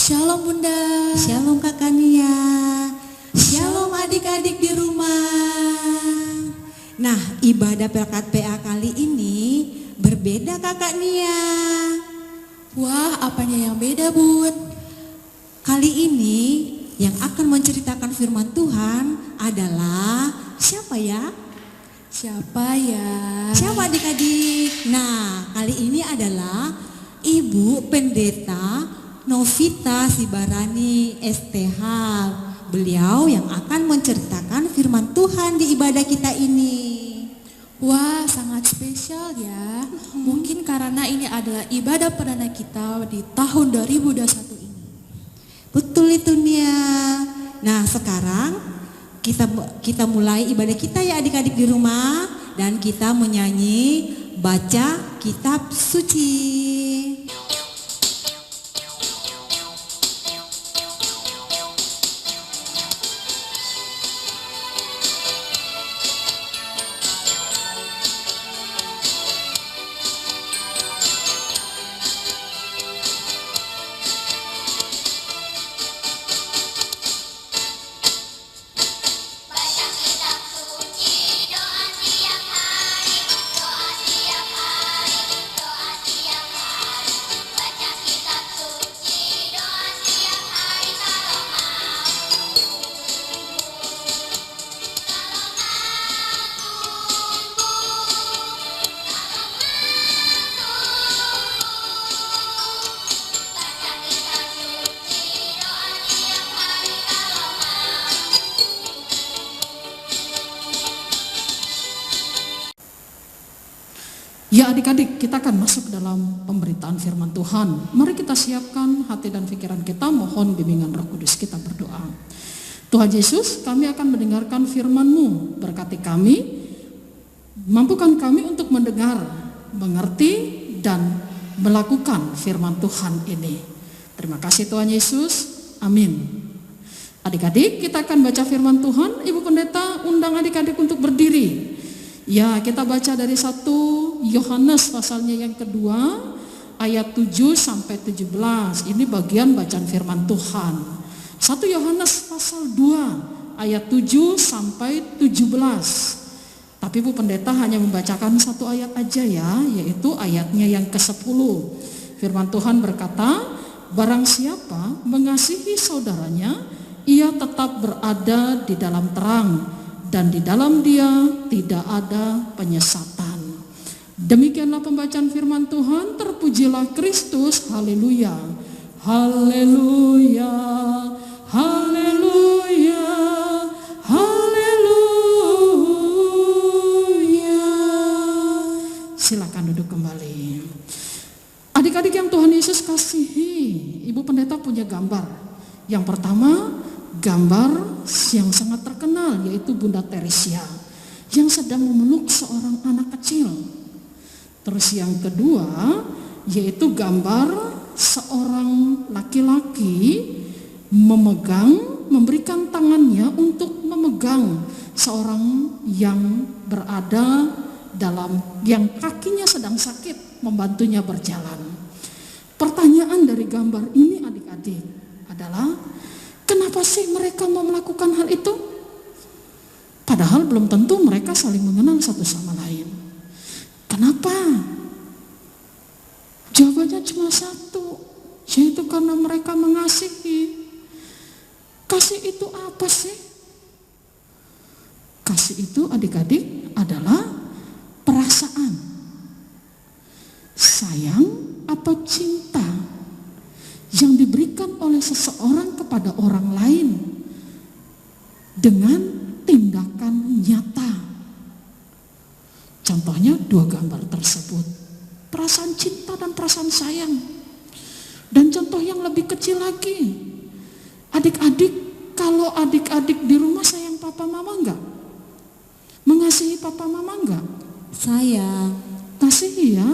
Shalom Bunda. Shalom Kakak Nia. Shalom adik-adik di rumah. Nah, ibadah berkat PA kali ini berbeda Kakak Nia. Wah, apanya yang beda Bun? Kali ini yang akan menceritakan firman Tuhan adalah siapa ya? Siapa ya? Siapa adik-adik? Nah, kali ini adalah Ibu Pendeta Novita Sibarani STH. Beliau yang akan menceritakan firman Tuhan di ibadah kita ini. Wah, sangat spesial ya. Mungkin karena ini adalah ibadah perdana kita di tahun 2021 ini. Betul itu Nia. Nah, sekarang kita mulai ibadah kita ya adik-adik di rumah, dan kita menyanyi baca kitab suci. Ya adik-adik, kita akan masuk dalam pemberitaan firman Tuhan. Mari kita siapkan hati dan pikiran kita, mohon bimbingan Roh Kudus. Kita berdoa. Tuhan Yesus, kami akan mendengarkan firman-Mu. Berkati kami, mampukan kami untuk mendengar, mengerti, dan melakukan firman Tuhan ini. Terima kasih Tuhan Yesus, amin. Adik-adik, kita akan baca firman Tuhan. Ibu Pendeta undang adik-adik untuk berdiri. Ya, kita baca dari 1 Yohanes pasalnya yang kedua ayat 7 sampai 17. Ini bagian bacaan firman Tuhan. 1 Yohanes pasal 2 ayat 7 sampai 17. Tapi Bu Pendeta hanya membacakan satu ayat aja ya, yaitu ayatnya yang ke-10. Firman Tuhan berkata, barang siapa mengasihi saudaranya, ia tetap berada di dalam terang, dan di dalam dia tidak ada penyesatan. Demikianlah pembacaan firman Tuhan. Terpujilah Kristus. Haleluya. Haleluya. Haleluya. Haleluya. Silakan duduk kembali. Adik-adik yang Tuhan Yesus kasihi, Ibu Pendeta punya gambar. Yang pertama, gambar yang sangat terkenal, yaitu Bunda Teresia yang sedang memeluk seorang anak kecil. Terus yang kedua, yaitu gambar seorang laki-laki memberikan tangannya untuk memegang seorang yang berada yang kakinya sedang sakit, membantunya berjalan. Pertanyaan dari gambar ini adik-adik adalah, kenapa sih mereka mau melakukan hal itu? Padahal belum tentu mereka saling mengenal satu sama lain. Kenapa? Jawabannya cuma satu, yaitu karena mereka mengasihi. Kasih itu apa sih? Kasih itu adik-adik adalah perasaan, sayang atau cinta yang diberikan oleh seseorang kepada orang lain dengan tindakan nyata. Contohnya dua gambar tersebut, perasaan cinta dan perasaan sayang. Dan contoh yang lebih kecil lagi, adik-adik, kalau adik-adik di rumah sayang papa mama enggak? Mengasihi papa mama enggak? Sayang. Kasihi ya.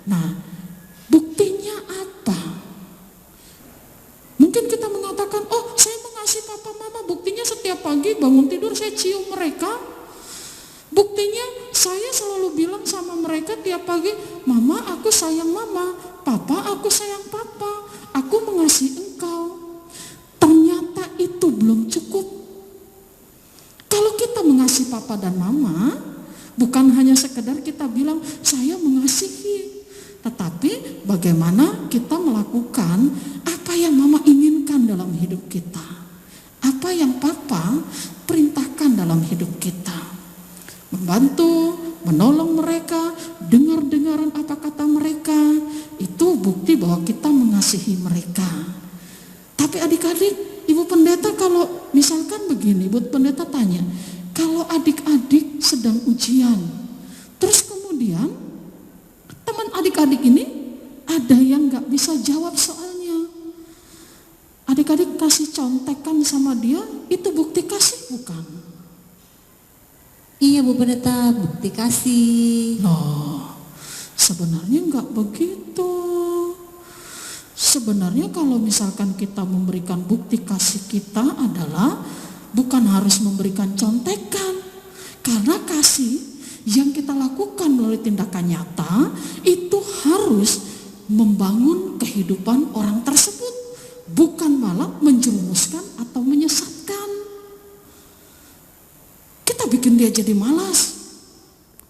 Nah, buktinya apa? Mungkin kita mengatakan, oh saya mengasihi papa mama, buktinya setiap pagi bangun tidur saya cium mereka. Buktinya saya selalu bilang sama mereka tiap pagi, mama aku sayang mama, papa aku sayang papa, aku mengasihi engkau. papa dan mama bukan hanya sekedar kita bilang saya mengasihi, tetapi bagaimana kita melakukan apa yang mama inginkan dalam hidup kita, apa yang papa perintahkan dalam hidup kita. Membantu, menolong mereka, dengar-dengaran apa kata mereka, itu bukti bahwa kita mengasihi mereka. Tapi adik-adik, Ibu Pendeta kalau misalkan begini, Ibu Pendeta tanya, kalau adik-adik sedang ujian, terus kemudian teman adik-adik ini ada yang gak bisa jawab soalnya, adik-adik kasih contekan sama dia, itu bukti kasih bukan? Iya Bu Pendeta, bukti kasih. Loh, sebenarnya enggak begitu. Sebenarnya kalau misalkan kita memberikan bukti kasih kita adalah bukan harus memberikan contekan. Karena kasih yang kita lakukan melalui tindakan nyata itu harus membangun kehidupan orang tersebut, bukan malah menjerumuskan atau menyesatkan. Kita bikin dia jadi malas.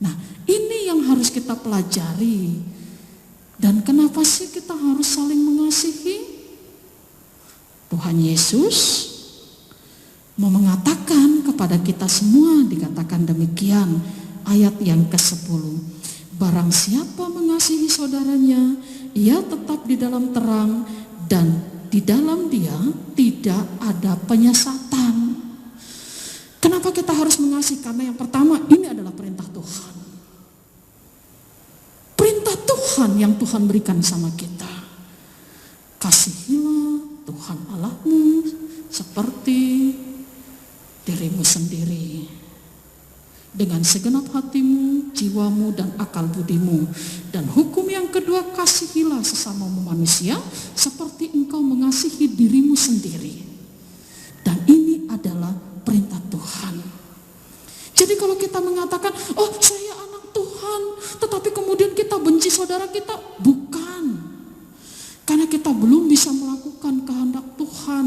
Nah, ini yang harus kita pelajari. Dan kenapa sih kita harus saling mengasihi? Tuhan Yesus mau mengatakan kepada kita semua, dikatakan demikian, ayat yang ke-10. Barang siapa mengasihi saudaranya, ia tetap di dalam terang dan di dalam dia tidak ada penyesatan. Kenapa kita harus mengasihi? Karena yang pertama, ini adalah perintah Tuhan. Perintah Tuhan yang Tuhan berikan sama kita. Kasihilah Tuhan Allahmu seperti dirimu sendiri, dengan segenap hatimu, jiwamu, dan akal budimu. Dan hukum yang kedua, kasihilah sesamamu manusia seperti engkau mengasihi dirimu sendiri. Dan ini adalah perintah Tuhan. Jadi kalau kita mengatakan, oh saya anak Tuhan, tetapi kemudian kita benci saudara kita, bukan. Karena kita belum bisa melakukan kehendak Tuhan.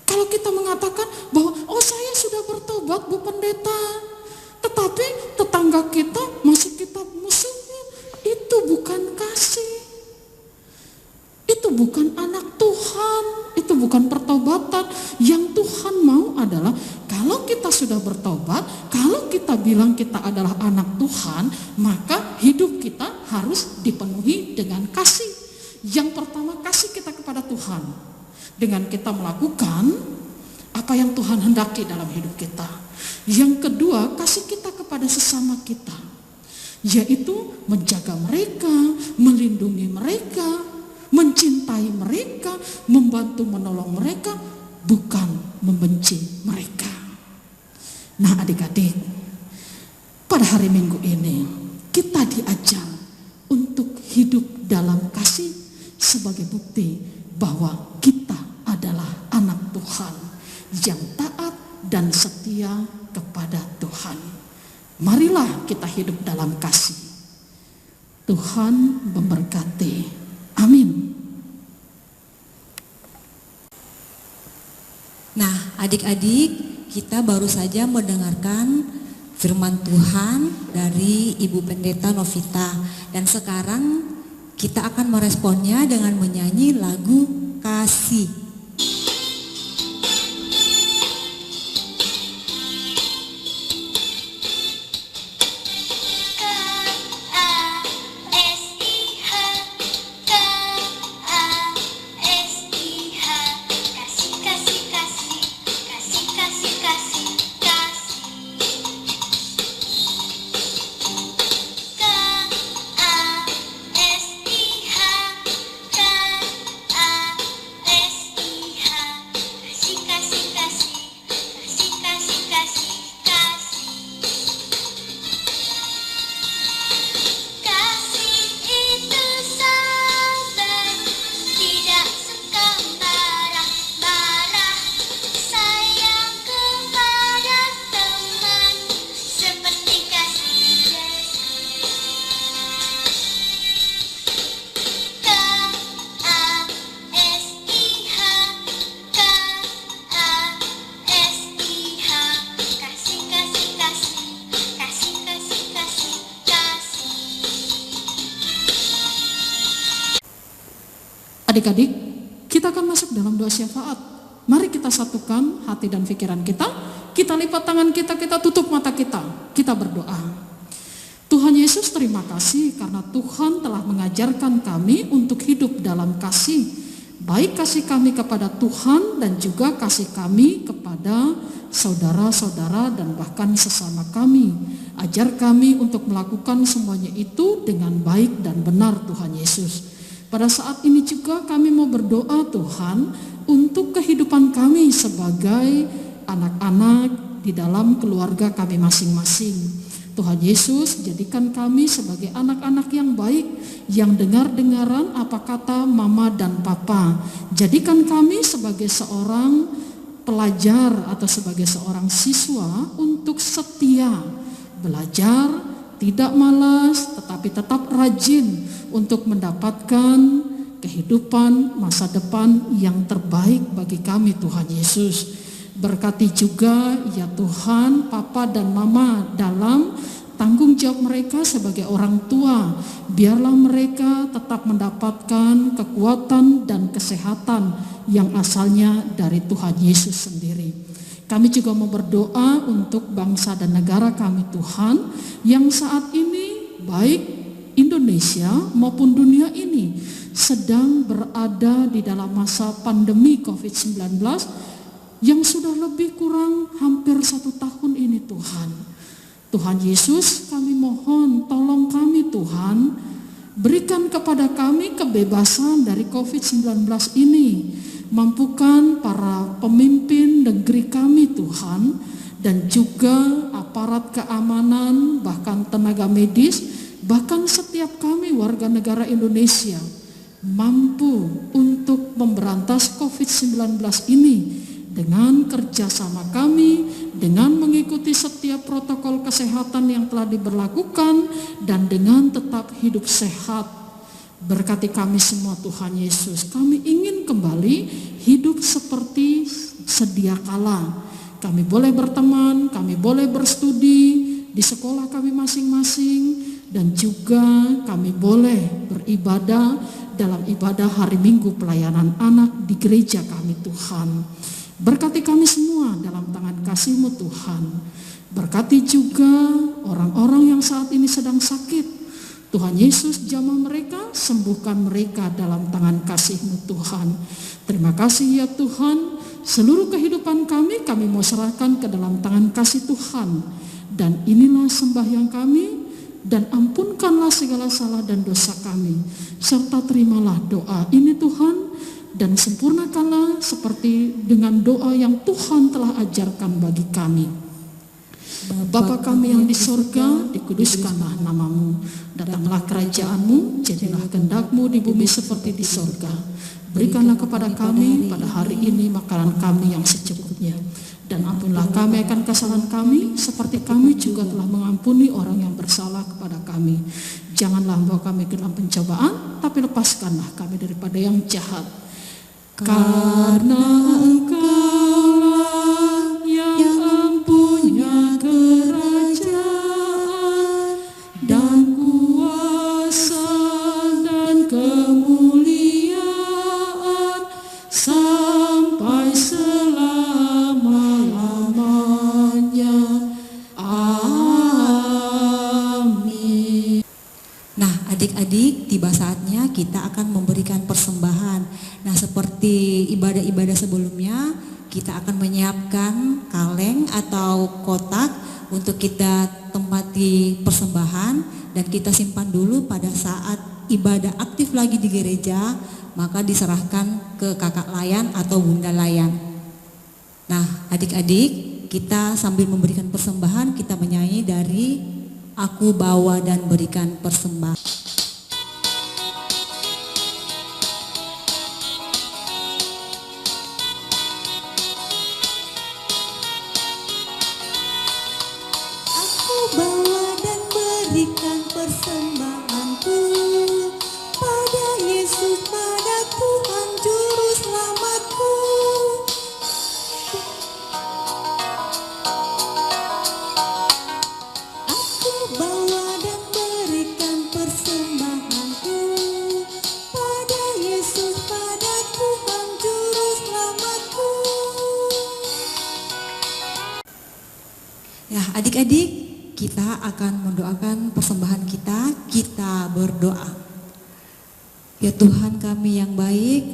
Kalau kita mengatakan bahwa, oh saya sudah bertobat Bu Pendeta, tetapi tetangga kita masih kita musuhin, itu bukan kasih. Itu bukan anak Tuhan, itu bukan pertobatan. Yang Tuhan mau adalah kalau kita sudah bertobat, kalau kita bilang kita adalah anak Tuhan, maka hidup kita harus dipenuhi dengan kasih. Yang pertama, kasih kita kepada Tuhan. Dengan kita melakukan apa yang Tuhan hendaki dalam hidup kita. Yang kedua, kasih kita kepada sesama kita, yaitu menjaga mereka, melindungi mereka, mencintai mereka, membantu menolong mereka, bukan membenci mereka. Nah adik-adik, pada hari Minggu ini kita diajar untuk hidup dalam kasih sebagai bukti bahwa kita adalah anak Tuhan yang taat dan setia kepada Tuhan. Marilah kita hidup dalam kasih. Tuhan memberkati. Amin. Nah, adik-adik, kita baru saja mendengarkan firman Tuhan dari Ibu Pendeta Novita. Dan sekarang kita akan meresponnya dengan menyanyi lagu Kasih. Kasih Adik-adik, kita akan masuk dalam doa syafaat. Mari kita satukan hati dan pikiran kita lipat tangan kita tutup mata kita berdoa. Tuhan Yesus, terima kasih karena Tuhan telah mengajarkan kami untuk hidup dalam kasih. Baik kasih kami kepada Tuhan dan juga kasih kami kepada saudara-saudara dan bahkan sesama kami. Ajar kami untuk melakukan semuanya itu dengan baik dan benar, Tuhan Yesus. Pada saat ini juga kami mau berdoa, Tuhan, untuk kehidupan kami sebagai anak-anak di dalam keluarga kami masing-masing. Tuhan Yesus, jadikan kami sebagai anak-anak yang baik, yang dengar-dengaran apa kata mama dan papa. Jadikan kami sebagai seorang pelajar atau sebagai seorang siswa untuk setia, belajar, tidak malas, tetapi tetap rajin untuk mendapatkan kehidupan masa depan yang terbaik bagi kami, Tuhan Yesus. Berkati juga ya Tuhan, papa dan mama dalam tanggung jawab mereka sebagai orang tua. Biarlah mereka tetap mendapatkan kekuatan dan kesehatan yang asalnya dari Tuhan Yesus sendiri. Kami juga mau berdoa untuk bangsa dan negara kami, Tuhan, yang saat ini baik Indonesia maupun dunia ini sedang berada di dalam masa pandemi COVID-19 yang sudah lebih kurang hampir 1 tahun ini, Tuhan. Tuhan Yesus, kami mohon tolong kami, Tuhan, berikan kepada kami kebebasan dari COVID-19 ini. Mampukan para pemimpin negeri kami, Tuhan, dan juga aparat keamanan, bahkan tenaga medis, bahkan setiap kami warga negara Indonesia mampu untuk memberantas COVID-19 ini dengan kerjasama kami, dengan mengikuti setiap protokol kesehatan yang telah diberlakukan, dan dengan tetap hidup sehat. Berkati kami semua, Tuhan Yesus. Kami ingin kembali hidup seperti sedia kala. Kami boleh berteman, kami boleh berstudi di sekolah kami masing-masing, dan juga kami boleh beribadah dalam ibadah hari Minggu pelayanan anak di gereja kami, Tuhan. Berkati kami semua dalam tangan kasih-Mu, Tuhan. Berkati juga orang-orang yang saat ini sedang sakit. Tuhan Yesus, jamah mereka, sembuhkan mereka dalam tangan kasih-Mu, Tuhan. Terima kasih ya Tuhan. Seluruh kehidupan kami mau serahkan ke dalam tangan kasih Tuhan. Dan inilah sembahyang kami, dan ampunkanlah segala salah dan dosa kami. Serta terimalah doa ini, Tuhan, dan sempurnakanlah seperti dengan doa yang Tuhan telah ajarkan bagi kami. Bapa kami yang di sorga, dikuduskanlah namamu. Datanglah kerajaan-Mu, jadilah kehendak-Mu di bumi seperti di sorga. Berikanlah kepada kami pada hari ini makanan kami yang secukupnya. Dan ampunilah kami akan kesalahan kami, seperti kami juga telah mengampuni orang yang bersalah kepada kami. Janganlah membawa kami ke dalam pencobaan, tapi lepaskanlah kami daripada yang jahat. Karena Engkaulah yang punya kerajaan dan kuasa dan kemuliaan sampai selama-lamanya. Amin. Nah, adik-adik, tiba saatnya kita akan memberikan persembahan. Nah, seperti ibadah-ibadah sebelumnya, kita akan menyiapkan kaleng atau kotak untuk kita tempati persembahan, dan kita simpan dulu pada saat ibadah aktif lagi di gereja, maka diserahkan ke kakak layan atau bunda layan. Nah, adik-adik, kita sambil memberikan persembahan, kita menyanyi dari Aku Bawa dan Berikan Persembahan. Bawa dan berikan persembahanku pada Yesus, pada Tuhan Juru Selamatku. Aku bawa dan berikan persembahanku Adik-adik, kita akan mendoakan persembahan kita. Kita berdoa. Ya Tuhan kami yang baik,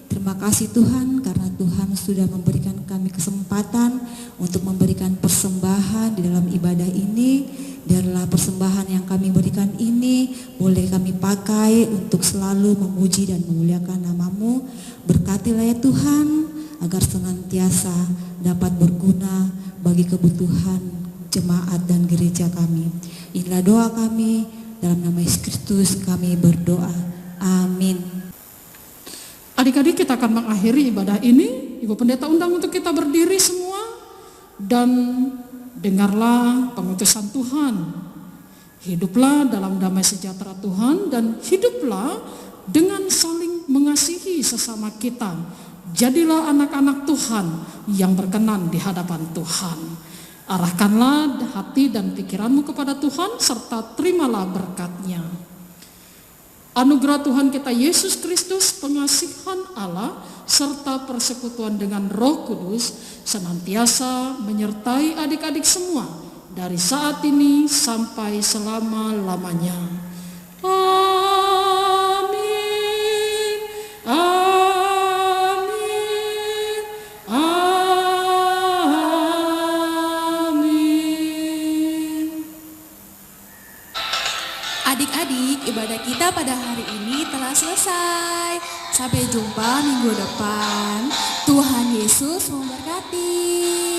terima kasih Tuhan karena Tuhan sudah memberikan kami kesempatan untuk memberikan persembahan di dalam ibadah ini. Biarlah persembahan yang kami berikan ini boleh kami pakai untuk selalu memuji dan memuliakan nama-Mu. Berkatilah ya Tuhan agar senantiasa dapat berguna bagi kebutuhan jemaat dan gereja kami. Inilah doa kami, dalam nama Yesus Kristus kami berdoa. Amin. Adik-adik, kita akan mengakhiri ibadah ini. Ibu Pendeta undang untuk kita berdiri semua dan dengarlah pengutusan Tuhan. Hiduplah dalam damai sejahtera Tuhan dan hiduplah dengan saling mengasihi sesama kita. Jadilah anak-anak Tuhan yang berkenan di hadapan Tuhan. Arahkanlah hati dan pikiranmu kepada Tuhan serta terimalah berkat-Nya. Anugerah Tuhan kita Yesus Kristus, pengasihan Allah, serta persekutuan dengan Roh Kudus senantiasa menyertai adik-adik semua dari saat ini sampai selama-lamanya. Amin. Amin. Amin. Adik-adik, ibadah kita pada hari ini telah selesai. Sampai jumpa minggu depan. Tuhan Yesus memberkati.